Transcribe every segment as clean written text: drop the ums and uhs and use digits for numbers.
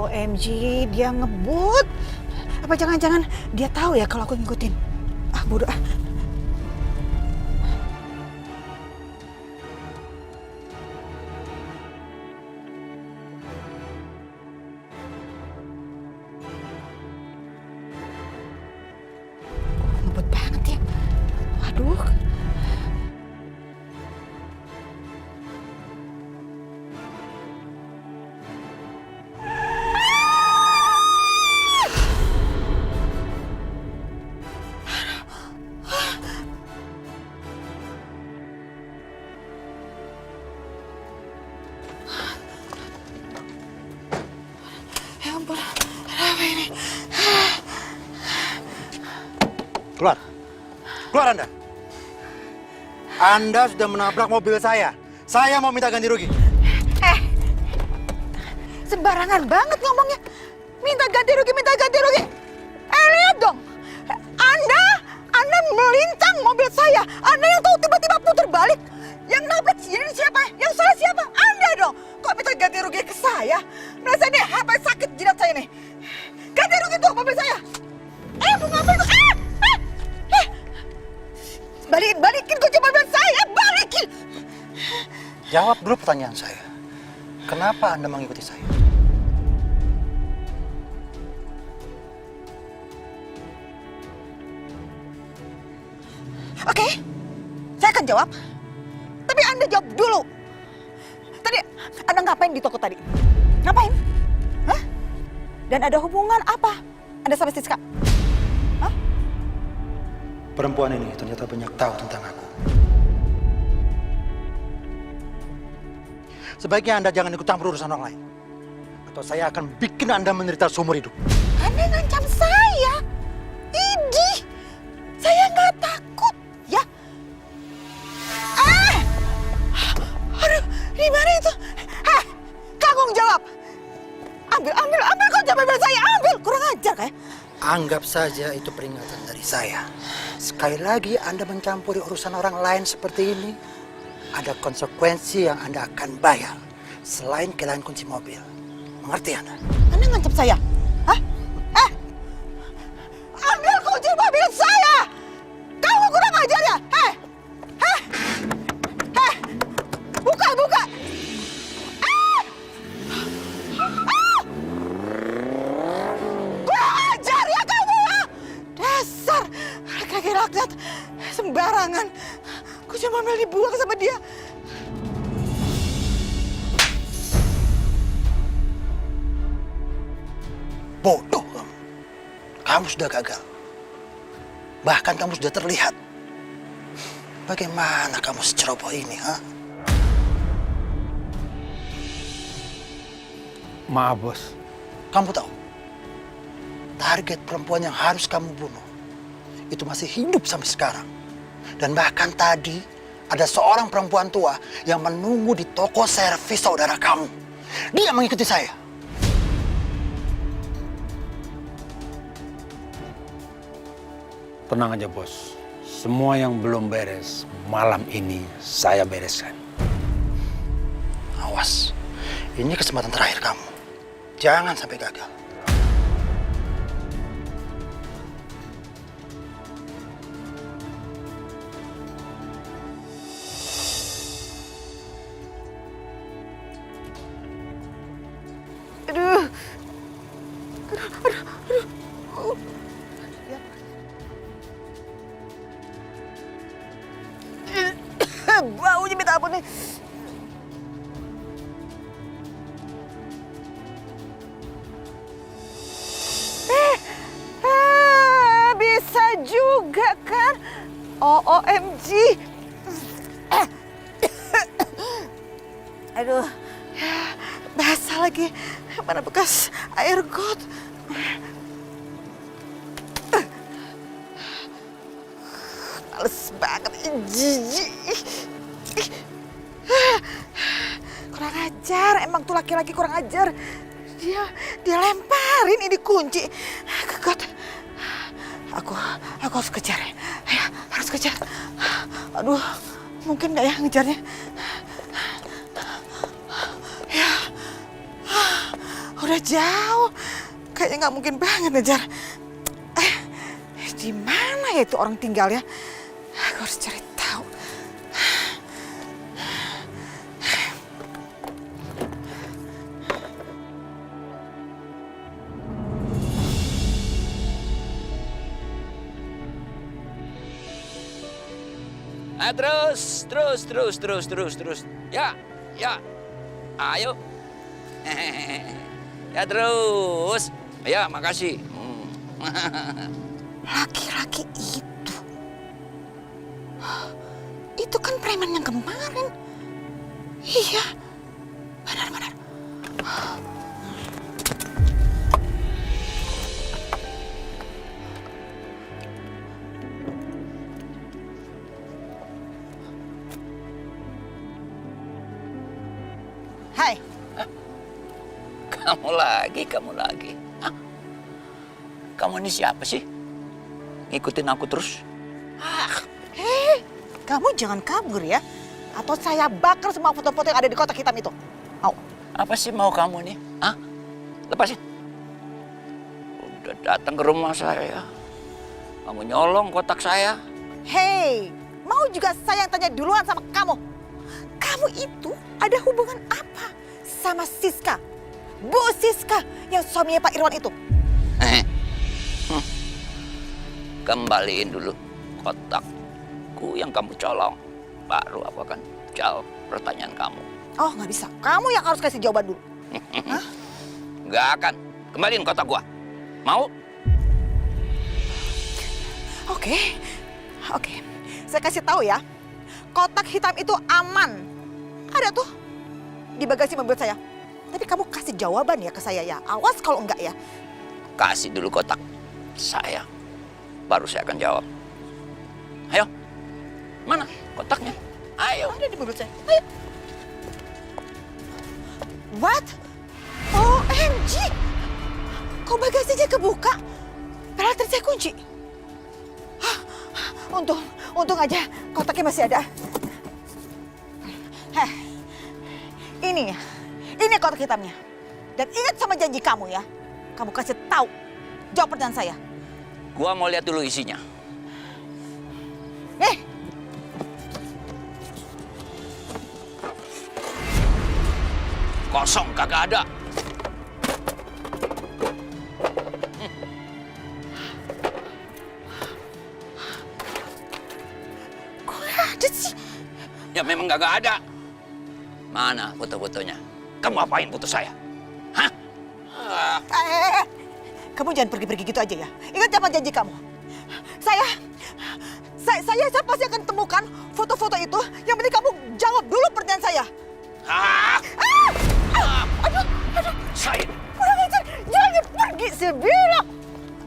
OMG, dia ngebut. Apa jangan-jangan dia tahu ya kalau aku ngikutin? Ah, bodoh ah. Ngebut banget ya. Aduh. Ya ampun, apa ini? Keluar. Keluar Anda. Anda sudah menabrak mobil saya. Saya mau minta ganti rugi. Sembarangan banget ngomongnya. Minta ganti rugi, minta ganti rugi. Lihat dong. Anda melintang mobil saya. Anda yang tahu tiba-tiba putar balik. Yang nabrak ini siapa? Yang salah siapa? Anda dong. Kok minta ganti rugi ke saya? Merasa nih, apa sakit jidat saya nih. Ganti rugi tuh mobil saya. Mau ngapain tuh? Balikin kunci mobil saya, balikin. Jawab dulu pertanyaan saya. Kenapa Anda mengikuti saya? Oke, saya akan jawab. Tapi Anda jawab dulu. Tadi Anda ngapain di toko tadi? Ngapain? Hah? Dan ada hubungan apa Anda sama Siska? Hah? Perempuan ini ternyata banyak tahu tentang aku. Sebaiknya Anda jangan ikut campur urusan orang lain. Atau saya akan bikin Anda menderita seumur hidup. Anda ngancam saya? Idih, saya nggak takut, ya? Aduh, gimana itu? Tanggung jawab. Ambil kunci mobil saya, ambil. Kurang ajar kayak. Anggap saja itu peringatan dari saya. Sekali lagi Anda mencampuri urusan orang lain seperti ini, ada konsekuensi yang Anda akan bayar selain kehilangan kunci mobil. Mengerti Anda? Anda ngancam saya? Hah? Ambil kunci mobil saya! Kamu kurang ajar ya? Buka! Kurang ajar ya kamu ya! Dasar laki-laki rakyat sembarangan. Kunci mobil dibuang sama dia. Bodoh kamu. Kamu sudah gagal. Bahkan kamu sudah terlihat. Bagaimana kamu seceroboh ini, ha? Maaf, Bos. Kamu tahu, target perempuan yang harus kamu bunuh itu masih hidup sampai sekarang. Dan bahkan tadi ada seorang perempuan tua yang menunggu di toko servis saudara kamu. Dia mengikuti saya. Tenang aja, Bos. Semua yang belum beres, malam ini saya bereskan. Awas, ini kesempatan terakhir kamu. Jangan sampai gagal. Aduh. Baunya minta ampun nih. Bisa juga kan? OMG. Aduh, basah lagi. Mana bekas air got. Males banget, jijik. Kurang ajar, emang tuh laki-laki kurang ajar. Dia lemparin ini kunci ke got. Aku harus kejar. Ya, harus kejar. Aduh, mungkin nggak ya ngejarnya? Ya, udah jauh. Kayaknya nggak mungkin banget ngejar. Di mana ya itu orang tinggal ya? Aku harus cari tahu. Terus. Ya. Ayo. Ya terus. Ya, makasih. Laki-laki itu. Itu kan preman yang kemarin. Iya. Benar. Hai. Kamu lagi. Hah? Kamu ini siapa sih? Ngikutin aku terus? Hei, kamu jangan kabur ya. Atau saya bakar semua foto-foto yang ada di kotak hitam itu. Mau? Apa sih mau kamu nih? Hah? Lepasin. Udah datang ke rumah saya. Kamu nyolong kotak saya. Hei, mau juga saya yang tanya duluan sama kamu. Kamu itu ada hubungan apa sama Siska? Bu Siska yang suaminya Pak Irwan itu. Kembaliin dulu kotakku yang kamu colong. Baru aku akan jawab pertanyaan kamu. Oh, nggak bisa. Kamu yang harus kasih jawaban dulu. Hah? Nggak akan. Kembaliin kotak gua. Mau? Oke. Saya kasih tahu ya. Kotak hitam itu aman. Ada tuh di bagasi mobil saya. Tapi kamu kasih jawaban ya ke saya ya. Awas kalau enggak ya. Kasih dulu kotak saya. Baru saya akan jawab. Ayo. Mana kotaknya? Ayo. Ada di mobil saya. Ayo. What? OMG. Kok bagasinya kebuka? Padahal tadi saya kunci. Untung aja kotaknya masih ada. Ini ya. Ini kotak hitamnya. Dan ingat sama janji kamu ya. Kamu kasih tahu jawab pertanyaan saya. Gua mau lihat dulu isinya. Kosong, kagak ada. Kok ada sih? Ya memang kagak ada. Mana foto-fotonya? Kamu apain foto saya? Hah? Kamu jangan pergi-pergi gitu aja ya. Ingat sama janji kamu. Saya pasti akan temukan foto-foto itu. Yang penting kamu jawab dulu pertanyaan saya. Aduh. Saya. Kurang ajar. Jangan pergi, saya bilang.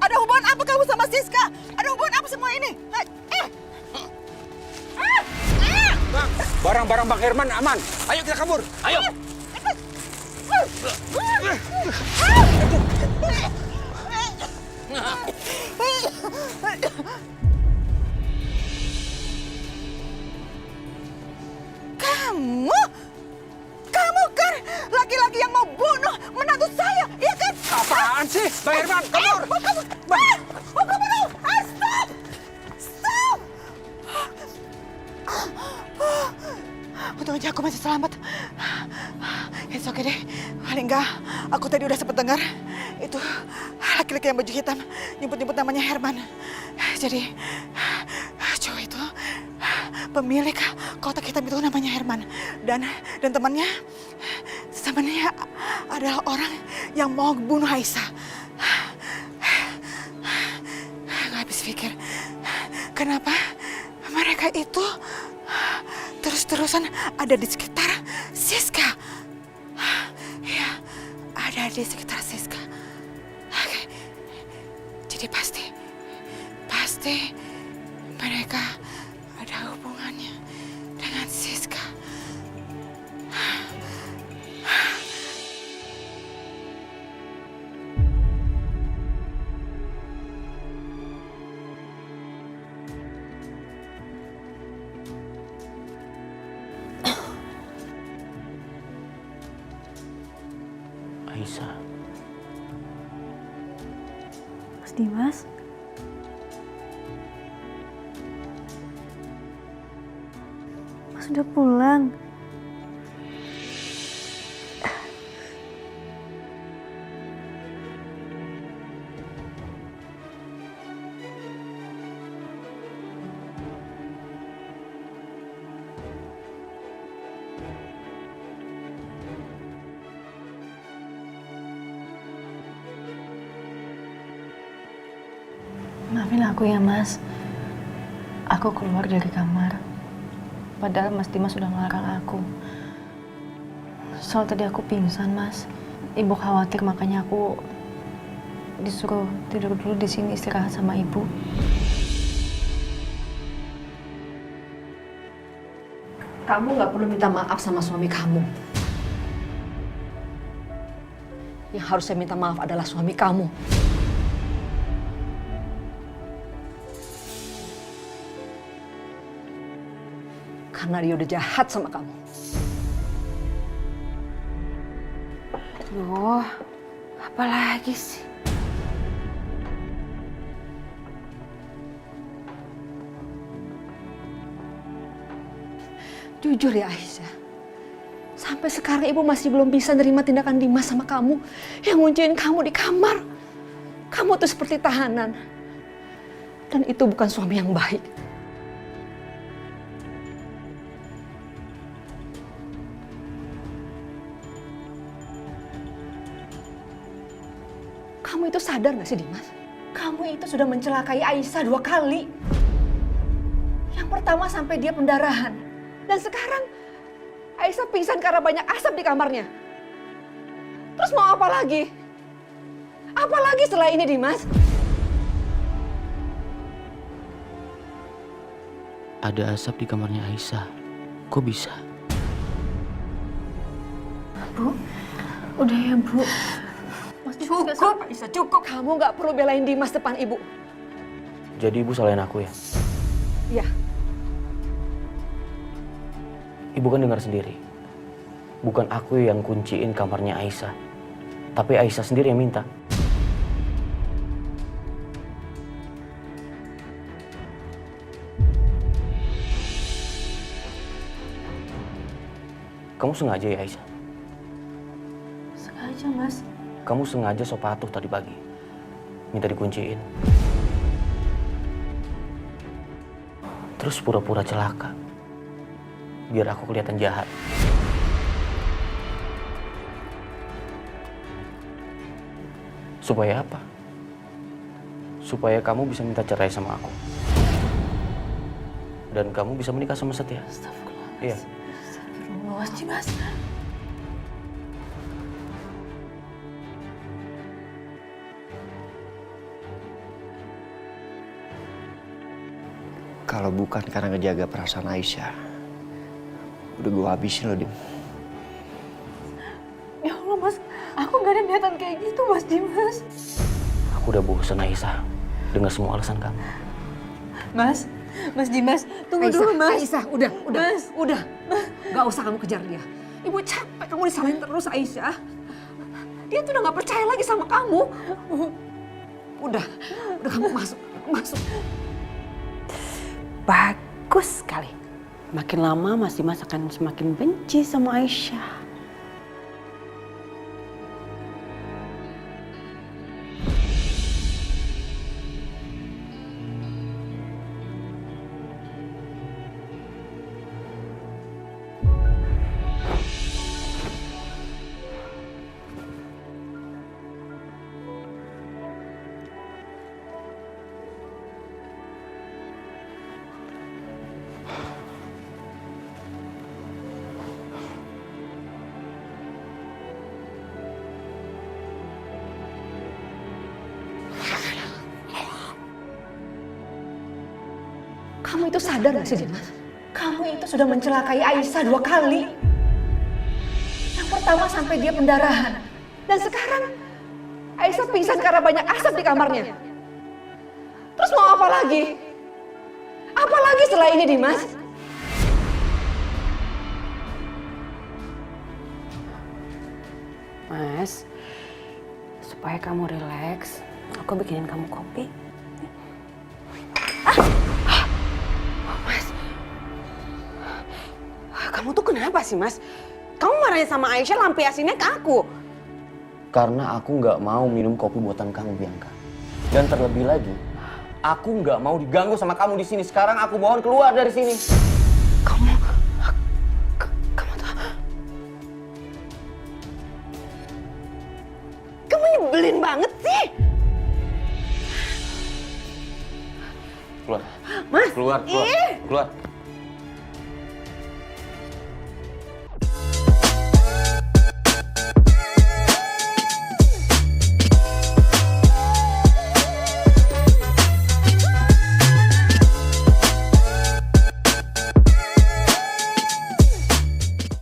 Ada hubungan apa kamu sama Siska? Ada hubungan apa semua ini? Bang, barang-barang Bang Herman aman. Ayo kita kabur. Ayo. Kamu kan laki-laki yang mau bunuh menantu saya, iya kan? Apaan sih, Bang Herman? Kabur! Kamu! Stop! Untung aja aku masih selamat. It's okay deh. Paling enggak, aku tadi udah sempat dengar itu laki-laki yang baju hitam nyebut-nyebut namanya Herman. Jadi cowok itu pemilik kotak hitam itu namanya Herman dan temannya adalah orang yang mau bunuh Aisyah. Gak habis pikir kenapa mereka itu terus-terusan ada di sekitar Siska. Ya, ada di sekitar Siska. Oke. Jadi pasti mereka ada hubungannya dengan Siska. Aisyah. Mas Dimas? Mas udah pulang? Maafin aku ya, Mas. Aku keluar dari kamar. Padahal Mas Dimas sudah ngelarang aku. Soal tadi aku pingsan, Mas. Ibu khawatir, makanya aku disuruh tidur dulu di sini istirahat sama ibu. Kamu nggak perlu minta maaf sama suami kamu. Yang harus saya minta maaf adalah suami kamu. Karena dia udah jahat sama kamu. Aduh, apa lagi sih? Jujur ya Aisyah, sampai sekarang ibu masih belum bisa nerima tindakan Dimas sama kamu yang ngunciin kamu di kamar. Kamu tuh seperti tahanan. Dan itu bukan suami yang baik. Kamu itu sadar gak sih Dimas? Kamu itu sudah mencelakai Aisyah 2 kali. Yang pertama sampai dia pendarahan. Dan sekarang Aisyah pingsan karena banyak asap di kamarnya. Terus mau apa lagi? Apa lagi setelah ini Dimas? Ada asap di kamarnya Aisyah. Kok bisa? Bu, udah ya, Bu. Cukup, Aisyah, cukup. Kamu gak perlu belain Dimas depan ibu. Jadi ibu salahin aku ya? Iya. Ibu kan dengar sendiri. Bukan aku yang kunciin kamarnya Aisyah. Tapi Aisyah sendiri yang minta. Kamu sengaja ya Aisyah? Sengaja, Mas. Kamu sengaja sok patuh tadi pagi. Minta dikunciin. Terus pura-pura celaka. Biar aku kelihatan jahat. Supaya apa? Supaya kamu bisa minta cerai sama aku. Dan kamu bisa menikah sama Setia. Astagfirullah, Mas. Iya. Astagfirullah, Mas Dimas. Kalau bukan karena ngejaga perasaan Aisyah, udah gue habisin loh, Dim. Ya Allah, Mas. Aku gak ada niatan kayak gitu, Mas Dimas. Aku udah bosan Aisyah dengar semua alasan kamu. Mas Dimas, tunggu dulu, Mas. Aisyah, udah. Udah. Gak usah kamu kejar dia. Ibu capek kamu disalahin terus, Aisyah. Dia tuh udah gak percaya lagi sama kamu. Udah kamu masuk. Bagus sekali. Makin lama Mas Dimas akan semakin benci sama Aisyah. Kamu itu sadar gak sih, Dimas? Kamu itu sudah mencelakai Aisyah 2 kali. Yang pertama sampai dia pendarahan. Dan sekarang Aisyah pingsan karena banyak asap di kamarnya. Terus mau apa lagi? Apa lagi setelah ini, Dimas? Mas, supaya kamu rileks, Aku bikinin kamu kopi. Mas, kamu tuh kenapa sih, Mas? Kamu marahnya sama Aisyah, lampiasinnya ke aku. Karena aku nggak mau minum kopi buatan kamu, Bianca. Dan terlebih lagi, aku nggak mau diganggu sama kamu di sini. Sekarang aku mohon keluar dari sini. Kamu tuh... Kamu nyebelin banget sih. Keluar. Mas, Keluar. ih. Keluar.